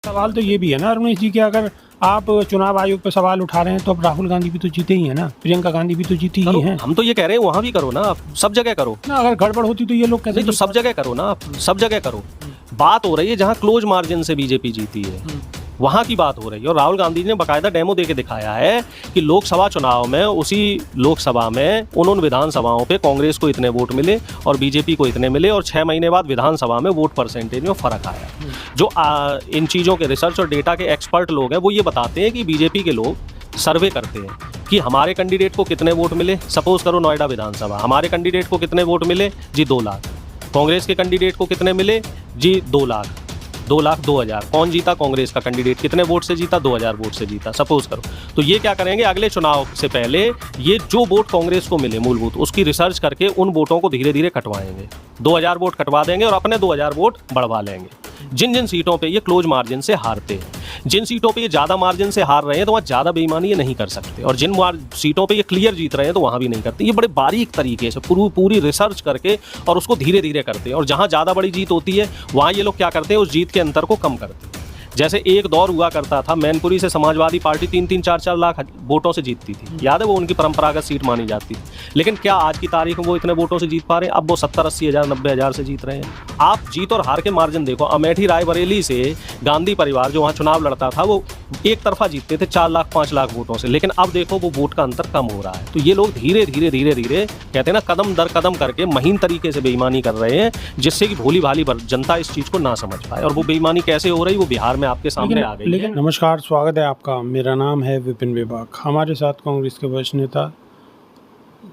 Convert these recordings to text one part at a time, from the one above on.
सवाल तो ये भी है ना रमेश जी कि अगर आप चुनाव आयोग पे सवाल उठा रहे हैं तो अब राहुल गांधी भी तो जीते ही है ना, प्रियंका गांधी भी तो जीती ही हैं। हम तो ये कह रहे हैं वहां भी करो ना, आप सब जगह करो ना अगर गड़बड़ होती तो ये लोग कैसे नहीं, तो सब जगह करो ना, आप सब जगह करो। बात हो रही है जहां क्लोज मार्जिन से बीजेपी जीती है वहां की बात हो रही है। और राहुल गांधी ने बकायदा डेमो देके दिखाया है कि लोकसभा चुनाव में, उसी लोकसभा में उन विधानसभाओं पे कांग्रेस को इतने वोट मिले और बीजेपी को इतने मिले, और 6 महीने बाद विधानसभा में वोट परसेंटेज में फर्क आया। जो इन चीज़ों के रिसर्च और डेटा के एक्सपर्ट लोग हैं वो ये बताते हैं कि बीजेपी के लोग सर्वे करते हैं कि हमारे कैंडिडेट को कितने वोट मिले। सपोज करो नोएडा विधानसभा, हमारे कैंडिडेट को कितने वोट मिले जी? 2 लाख। कांग्रेस के कैंडिडेट को कितने मिले जी? 2 लाख। 2,02,000। कौन जीता? कांग्रेस का कैंडिडेट। कितने वोट से जीता? 2,000 वोट से जीता, सपोज करो। तो ये क्या करेंगे, अगले चुनाव से पहले ये जो वोट कांग्रेस को मिले मूलभूत, उसकी रिसर्च करके उन वोटों को धीरे धीरे कटवाएंगे। 2,000 वोट कटवा देंगे और अपने 2,000 वोट बढ़वा लेंगे। जिन जिन सीटों पे ये क्लोज मार्जिन से हारते हैं, जिन सीटों पे ये ज़्यादा मार्जिन से हार रहे हैं तो वहाँ ज़्यादा बेईमानी ये नहीं कर सकते, और जिन सीटों पे ये क्लियर जीत रहे हैं तो वहाँ भी नहीं करते। ये बड़े बारीक तरीके से पूरी रिसर्च करके और उसको धीरे धीरे करते हैं। और जहाँ ज़्यादा बड़ी जीत होती है वहाँ ये लोग क्या करते हैं, उस जीत के अंतर को कम करते हैं। जैसे एक दौर हुआ करता था, मैनपुरी से समाजवादी पार्टी 3-3, 4-4 लाख वोटों से जीतती थी, याद है? वो उनकी परंपरागत सीट मानी जाती थी। लेकिन क्या आज की तारीख में वो इतने वोटों से जीत पा रहे हैं? अब वो 70-80 हज़ार, 90 हज़ार से जीत रहे हैं। आप जीत और हार के मार्जिन देखो। अमेठी रायबरेली से गांधी परिवार जो वहाँ चुनाव लड़ता था वो एक तरफा जीतते थे 4 लाख 5 लाख वोटों से, लेकिन अब देखो वो वोट का अंतर कम हो रहा है। तो ये लोग धीरे धीरे कहते हैं ना, कदम दर कदम करके महीन तरीके से बेईमानी कर रहे हैं, जिससे कि भोली भाली जनता इस चीज़ को ना समझ पाए। और वो बेईमानी कैसे हो रही, वो बिहार में आपके सामने आ गई। नमस्कार, स्वागत है आपका। मेरा नाम है विपिन विभाग। हमारे साथ कांग्रेस के वरिष्ठ नेता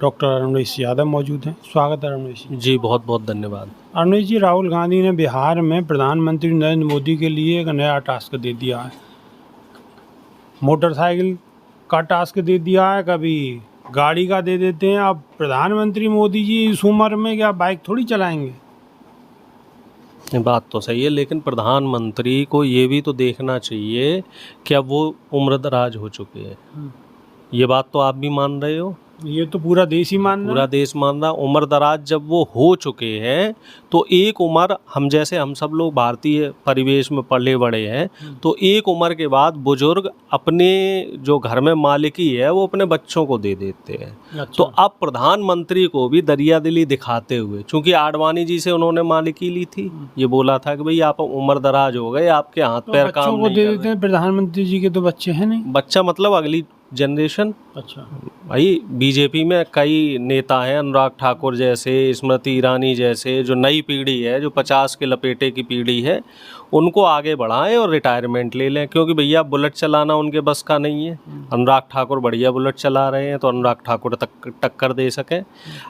डॉक्टर अरुणेश यादव मौजूद हैं। स्वागत है अरुणेश जी, बहुत बहुत धन्यवाद। अरुणेश जी, राहुल गांधी ने बिहार में प्रधानमंत्री नरेंद्र मोदी के लिए एक नया टास्क दे दिया है। मोटरसाइकिल का टास्क दे दिया है, कभी गाड़ी का दे देते हैं। अब प्रधानमंत्री मोदी जी इस उम्र में क्या बाइक थोड़ी चलाएंगे? बात तो सही है, लेकिन प्रधानमंत्री को ये भी तो देखना चाहिए कि अब वो उम्रदराज हो चुके हैं। ये बात तो आप भी मान रहे हो, ये तो पूरा देश ही मान रहा है। पूरा देश मान रहा। उम्रदराज जब वो हो चुके हैं तो एक उम्र, हम सब लोग भारतीय परिवेश में पले बड़े हैं, तो एक उम्र के बाद बुजुर्ग अपने जो घर में मालिकी है वो अपने बच्चों को दे देते हैं। अच्छा। तो अब प्रधानमंत्री को भी दरियादिली दिखाते हुए, चूंकि आडवाणी जी से उन्होंने मालिकी ली थी, ये बोला था कि भाई आप उम्रदराज हो गए, आपके हाथ पैर काम नहीं दे देते हैं। प्रधानमंत्री जी के तो बच्चे हैं नहीं। बच्चा मतलब अगली जनरेशन। अच्छा भाई, बीजेपी में कई नेता हैं, अनुराग ठाकुर जैसे, स्मृति ईरानी जैसे, जो नई पीढ़ी है, जो 50 के लपेटे की पीढ़ी है, उनको आगे बढ़ाएं और रिटायरमेंट ले लें। क्योंकि भैया बुलेट चलाना उनके बस का नहीं है। अनुराग ठाकुर बढ़िया बुलेट चला रहे हैं तो अनुराग ठाकुर टक्कर दे सकें।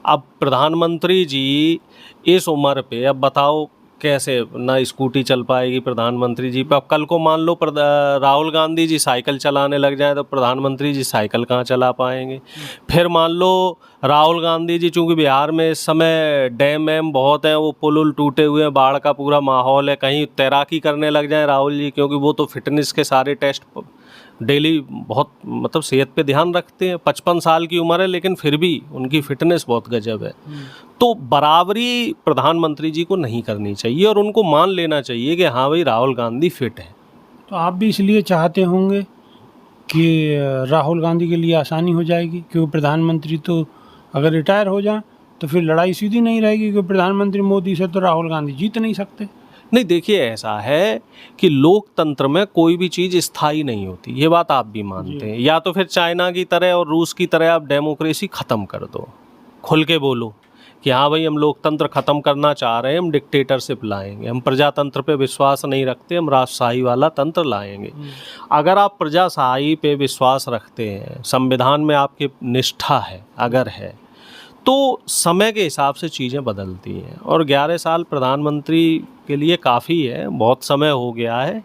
अब प्रधानमंत्री जी इस उम्र पे, अब बताओ कैसे ना स्कूटी चल पाएगी प्रधानमंत्री जी पे। अब कल को मान लो राहुल गांधी जी साइकिल चलाने लग जाए तो प्रधानमंत्री जी साइकिल कहाँ चला पाएंगे। फिर मान लो राहुल गांधी जी, चूँकि बिहार में इस समय डैम वैम बहुत हैं, वो पुल उल टूटे हुए हैं, बाढ़ का पूरा माहौल है, कहीं तैराकी करने लग जाए राहुल जी, क्योंकि वो तो फिटनेस के सारे टेस्ट डेली बहुत, मतलब सेहत पे ध्यान रखते हैं। 55 साल की उम्र है लेकिन फिर भी उनकी फिटनेस बहुत गजब है। तो बराबरी प्रधानमंत्री जी को नहीं करनी चाहिए और उनको मान लेना चाहिए कि हाँ भाई राहुल गांधी फिट है। तो आप भी इसलिए चाहते होंगे कि राहुल गांधी के लिए आसानी हो जाएगी, क्योंकि प्रधानमंत्री तो अगर रिटायर हो जाए तो फिर लड़ाई सीधी नहीं रहेगी, क्योंकि प्रधानमंत्री मोदी से तो राहुल गांधी जीत नहीं सकते। नहीं, देखिए ऐसा है कि लोकतंत्र में कोई भी चीज़ स्थायी नहीं होती, ये बात आप भी मानते हैं। या तो फिर चाइना की तरह और रूस की तरह आप डेमोक्रेसी ख़त्म कर दो, खुल के बोलो कि हाँ भाई हम लोकतंत्र ख़त्म करना चाह रहे हैं, हम डिक्टेटरशिप लाएंगे, हम प्रजातंत्र पे विश्वास नहीं रखते, हम राजशाही वाला तंत्र लाएंगे। अगर आप प्रजाशाही पे विश्वास रखते हैं, संविधान में आपकी निष्ठा है अगर है, तो समय के हिसाब से चीज़ें बदलती हैं। और 11 साल प्रधानमंत्री के लिए काफ़ी है, बहुत समय हो गया है,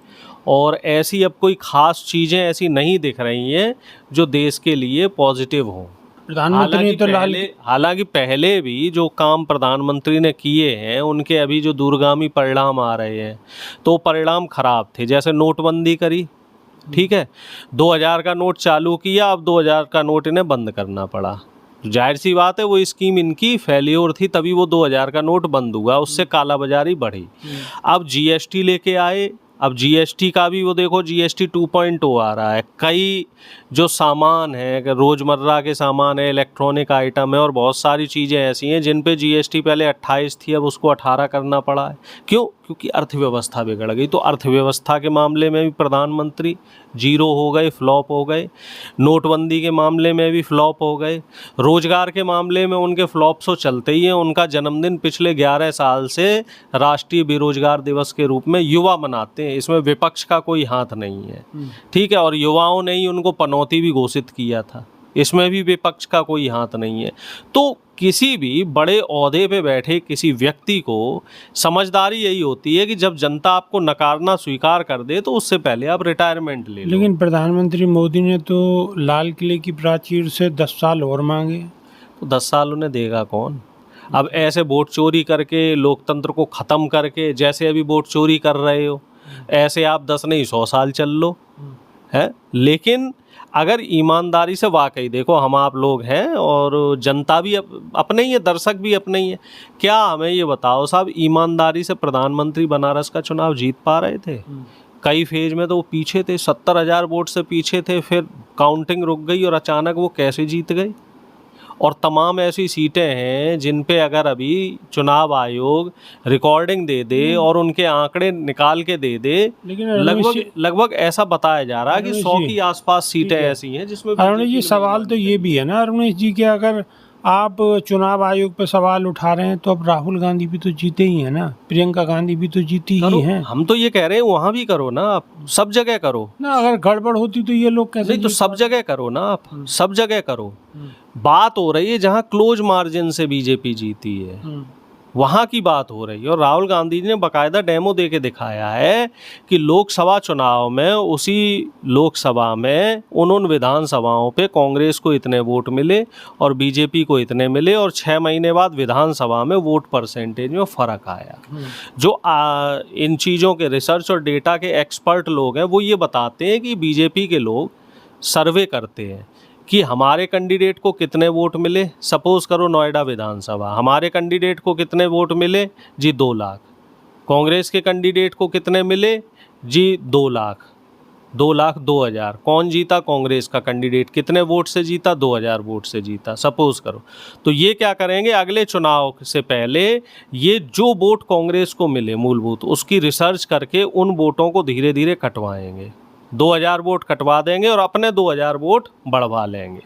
और ऐसी अब कोई ख़ास चीज़ें ऐसी नहीं दिख रही हैं जो देश के लिए पॉजिटिव हों। हालांकि पहले भी जो काम प्रधानमंत्री ने किए हैं उनके अभी जो दूरगामी परिणाम आ रहे हैं, तो परिणाम खराब थे। जैसे नोटबंदी करी, ठीक है, 2000 का नोट चालू किया, अब 2000 का नोट इन्हें बंद करना पड़ा। जाहिर सी बात है वो स्कीम इनकी फेल्योर थी, तभी वो 2000 का नोट बंद हुआ, उससे कालाबाजारी बढ़ी। अब जीएसटी लेके आए, अब जीएसटी का भी वो देखो, जीएसटी 2.0 आ रहा है। कई जो सामान है, रोज़मर्रा के सामान है, इलेक्ट्रॉनिक आइटम है और बहुत सारी चीज़ें ऐसी हैं जिन पे जीएसटी पहले 28 थी, अब उसको 18 करना पड़ा है। क्यों? क्योंकि अर्थव्यवस्था बिगड़ गई। तो अर्थव्यवस्था के मामले में भी प्रधानमंत्री जीरो हो गए, फ्लॉप हो गए। नोटबंदी के मामले में भी फ्लॉप हो गए। रोजगार के मामले में उनके फ्लॉप तो चलते ही हैं। उनका जन्मदिन पिछले 11 साल से राष्ट्रीय बेरोजगार दिवस के रूप में युवा मनाते हैं। इसमें विपक्ष का कोई हाथ नहीं है, ठीक है। और युवाओं ने ही उनको पनौती भी घोषित किया था, इसमें भी विपक्ष का कोई हाथ नहीं है। तो किसी भी बड़े ओहदे पे बैठे किसी व्यक्ति को समझदारी यही होती है कि जब जनता आपको नकारना स्वीकार कर दे तो उससे पहले आप रिटायरमेंट ले लो। लेकिन प्रधानमंत्री मोदी ने तो लाल किले की प्राचीर से 10 साल और मांगे। तो 10 साल उन्हें देगा कौन? अब ऐसे वोट चोरी करके, लोकतंत्र को ख़त्म करके, जैसे अभी वोट चोरी कर रहे हो, ऐसे आप 10 नहीं 100 साल चल लो, है। लेकिन अगर ईमानदारी से, वाकई देखो हम आप लोग हैं और जनता भी अपने ही है, दर्शक भी अपने ही है, क्या हमें ये बताओ साहब, ईमानदारी से प्रधानमंत्री बनारस का चुनाव जीत पा रहे थे? कई फेज में तो वो पीछे थे, 70,000 वोट से पीछे थे, फिर काउंटिंग रुक गई और अचानक वो कैसे जीत गए? और तमाम ऐसी सीटें हैं जिन पे अगर अभी चुनाव आयोग रिकॉर्डिंग दे दे और उनके आंकड़े निकाल के दे दे, लेकिन लगभग ऐसा बताया जा रहा है कि 100 की आसपास सीटें ऐसी हैं जिसमें अरुणेश जी सवाल तो ये भी है ना अरुणेश जी कि अगर आप चुनाव आयोग पे सवाल उठा रहे हैं तो अब राहुल गांधी भी तो जीते ही हैं ना, प्रियंका गांधी भी तो जीती ही हैं। हम तो ये कह रहे हैं वहाँ भी करो ना, आप सब जगह करो ना। अगर गड़बड़ होती तो ये लोग कैसे? नहीं तो सब जगह करो ना, आप सब जगह करो। बात हो रही है जहाँ क्लोज मार्जिन से बीजेपी जीती है, वहाँ की बात हो रही है। और राहुल गांधी जी ने बाकायदा डेमो दे के दिखाया है कि लोकसभा चुनाव में, उसी लोकसभा में उन विधानसभाओं पे कांग्रेस को इतने वोट मिले और बीजेपी को इतने मिले, और 6 महीने बाद विधानसभा में वोट परसेंटेज में फ़र्क आया। जो इन चीज़ों के रिसर्च और डेटा के एक्सपर्ट लोग हैं वो ये बताते हैं कि बीजेपी के लोग सर्वे करते हैं कि हमारे कैंडिडेट को कितने वोट मिले। सपोज करो नोएडा विधानसभा, हमारे कैंडिडेट को कितने वोट मिले जी? 2 लाख। कांग्रेस के कैंडिडेट को कितने मिले जी? 2 लाख। 2,02,000। कौन जीता? कांग्रेस का कैंडिडेट। कितने वोट से जीता? 2,000 वोट से जीता, सपोज करो। तो ये क्या करेंगे, अगले चुनाव से पहले ये जो वोट कांग्रेस को मिले मूलभूत, उसकी रिसर्च करके उन वोटों को धीरे धीरे कटवाएंगे। 2,000 वोट कटवा देंगे और अपने 2,000 वोट बढ़वा लेंगे।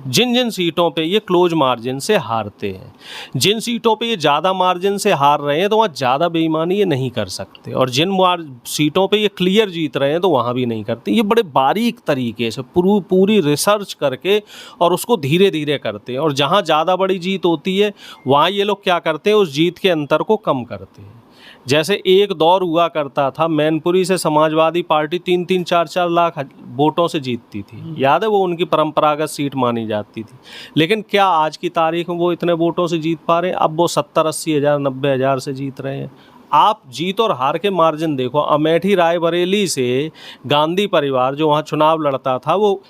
जिन जिन सीटों पे ये क्लोज मार्जिन से हारते हैं, जिन सीटों पे ये ज़्यादा मार्जिन से हार रहे हैं तो वहाँ ज़्यादा बेईमानी ये नहीं कर सकते, और जिन सीटों पे ये क्लियर जीत रहे हैं तो वहाँ भी नहीं करते। ये बड़े बारीक तरीके से पूरी रिसर्च करके और उसको धीरे धीरे करते हैं। और जहाँ ज़्यादा बड़ी जीत होती है वहाँ ये लोग क्या करते हैं, उस जीत के अंतर को कम करते हैं। जैसे एक दौर हुआ करता था, मैनपुरी से समाजवादी पार्टी 3-3, 4-4 लाख वोटों से जीतती थी, याद है? वो उनकी परंपरागत सीट मानी जाती थी। लेकिन क्या आज की तारीख में वो इतने वोटों से जीत पा रहे हैं? अब वो 70-80 हज़ार, 90 हज़ार से जीत रहे हैं। आप जीत और हार के मार्जिन देखो। अमेठी रायबरेली से गांधी परिवार जो वहाँ चुनाव लड़ता था वो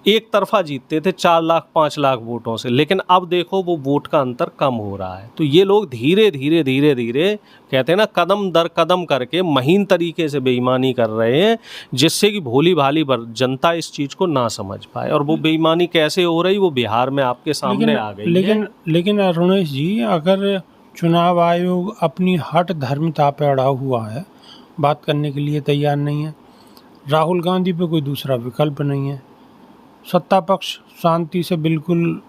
एक तरफा जीतते थे 4 लाख 5 लाख वोटों से, लेकिन अब देखो वो वोट का अंतर कम हो रहा है। तो ये लोग धीरे धीरे कहते हैं ना, कदम दर कदम करके महीन तरीके से बेईमानी कर रहे हैं, जिससे कि भोली भाली जनता इस चीज़ को ना समझ पाए। और वो बेईमानी कैसे हो रही वो बिहार में आपके सामने आ गई। लेकिन अरुणेश जी, अगर चुनाव आयोग अपनी हट धर्मता पे अड़ा हुआ है, बात करने के लिए तैयार नहीं है, राहुल गांधी पे कोई दूसरा विकल्प नहीं है, सत्ता पक्ष शांति से बिल्कुल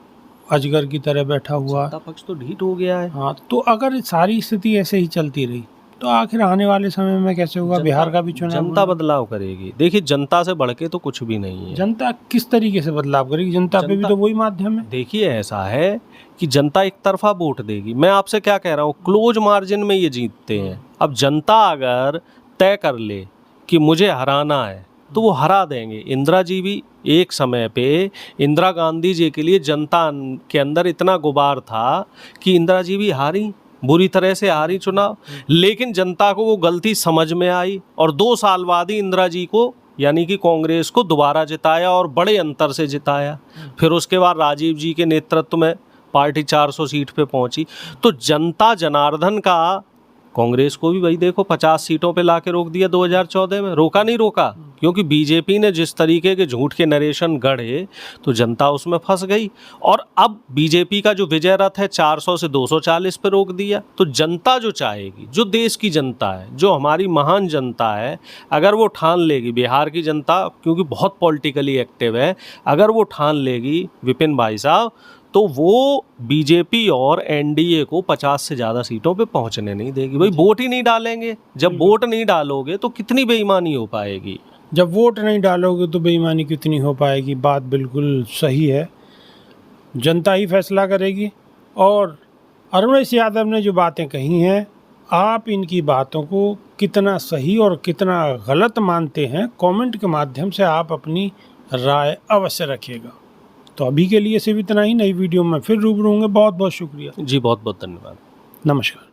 अजगर की तरह बैठा हुआ है, सत्ता पक्ष तो ढीठ हो गया है। हाँ, तो अगर सारी स्थिति ऐसे ही चलती रही तो आखिर आने वाले समय में कैसे होगा? बिहार का भी चुनाव, जनता बदलाव करेगी। देखिए, जनता से बढ़ के तो कुछ भी नहीं है। जनता किस तरीके से बदलाव करेगी? जनता पे भी तो वही माध्यम है। देखिए, ऐसा है कि जनता एक तरफा वोट देगी। मैं आपसे क्या कह रहा हूँ, क्लोज मार्जिन में ये जीतते हैं। अब जनता अगर तय कर ले कि मुझे हराना है तो वो हरा देंगे। इंदिरा जी भी एक समय पे, इंदिरा गांधी जी के लिए जनता के अंदर इतना गुबार था कि इंदिरा जी भी हारी, बुरी तरह से हारी चुनाव, लेकिन जनता को वो गलती समझ में आई और 2 साल बाद ही इंदिरा जी को, यानी कि कांग्रेस को, दोबारा जिताया और बड़े अंतर से जिताया। फिर उसके बाद राजीव जी के नेतृत्व में पार्टी 400 सीट पे पहुंची। तो जनता जनार्दन का कांग्रेस को भी भाई देखो 50 सीटों पे लाके रोक दिया 2014 में, रोका नहीं रोका, क्योंकि बीजेपी ने जिस तरीके के झूठ के नरेशन गढ़े तो जनता उसमें फंस गई। और अब बीजेपी का जो विजय रथ है 400 से 240 पे रोक दिया। तो जनता जो चाहेगी, जो देश की जनता है, जो हमारी महान जनता है, अगर वो ठान लेगी, बिहार की जनता क्योंकि बहुत पॉलिटिकली एक्टिव है, अगर वो ठान लेगी विपिन भाई साहब, तो वो बीजेपी और एनडीए को 50 से ज़्यादा सीटों पे पहुंचने नहीं देगी। भाई वोट ही नहीं डालेंगे, जब वोट नहीं डालोगे तो कितनी बेईमानी हो पाएगी। जब वोट नहीं डालोगे तो बेईमानी कितनी हो पाएगी, बात बिल्कुल सही है। जनता ही फैसला करेगी। और अरुणेश यादव ने जो बातें कही हैं, आप इनकी बातों को कितना सही और कितना गलत मानते हैं, कमेंट के माध्यम से आप अपनी राय अवश्य रखिएगा। तो अभी के लिए सिर्फ इतना ही। नई वीडियो में फिर रूबरू होंगे। बहुत बहुत शुक्रिया जी, बहुत बहुत धन्यवाद। नमस्कार।